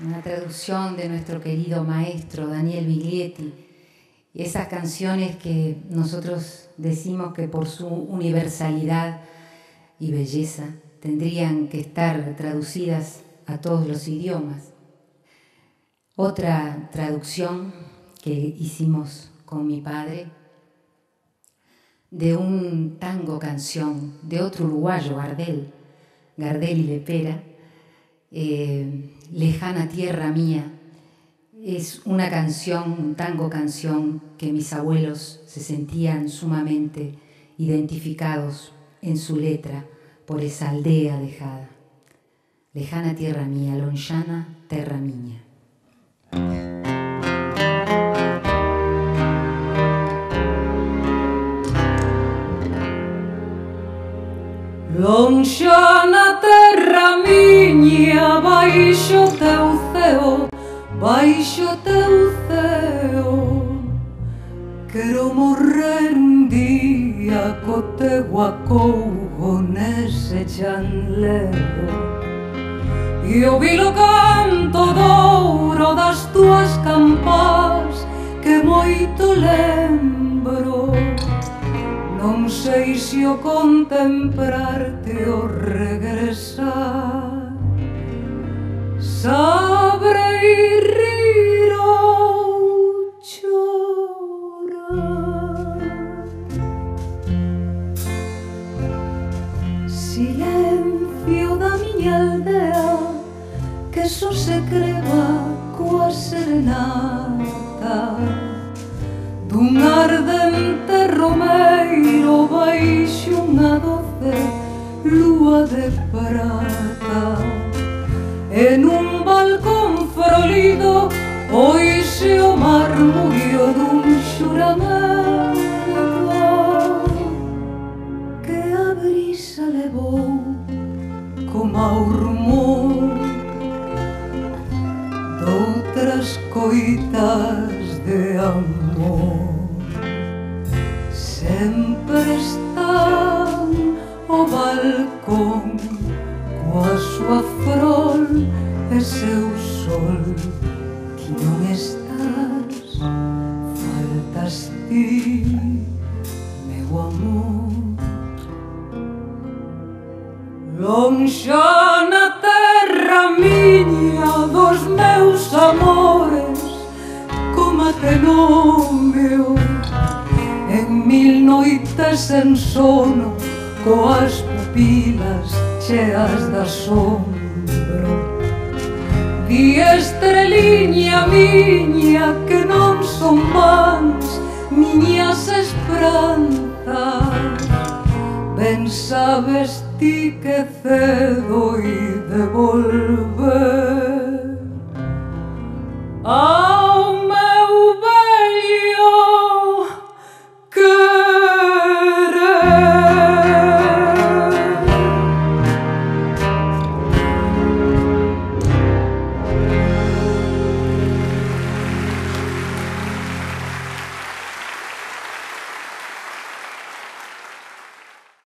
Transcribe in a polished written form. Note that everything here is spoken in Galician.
una traducción de nuestro querido maestro Daniel Biglietti, y esas canciones que nosotros decimos que por su universalidad y belleza tendrían que estar traducidas a todos los idiomas. Otra traducción que hicimos con mi padre de un tango canción de otro uruguayo, Gardel y Lepera, Lejana Tierra Mía. Es una canción, un tango canción que mis abuelos se sentían sumamente identificados en su letra por esa aldea dejada. Lejana Tierra Mía, lonxana terra miña. Lonxana terra miña, baixo teu ceo, baixo teu ceo. Quero morrer un día co teu acougo nese chanleo e ouvir o canto douro das túas campás que moito lembro. Non sei se o contemplarte o regresar sabrei rir ou chorar. Silencio da miña aldea que só se creba coa serenata dun ardente romeiro baixo unha doce lúa de prata. En un balcón frolido oíse o marmurio dun xuramento que a brisa levou como ao rumor doutras coitas de amor. Sempre están o balcón coa súa frol e seu sol. Ti non estás, faltas ti, meu amor. Lonxana terra miña dos meus amores, como te nomeo en mil noites sen sono, coas pupilas cheas de asombro. Di estreliña miña que non son vans miñas esperanzas. Ben sabes ti que cedo e de volver.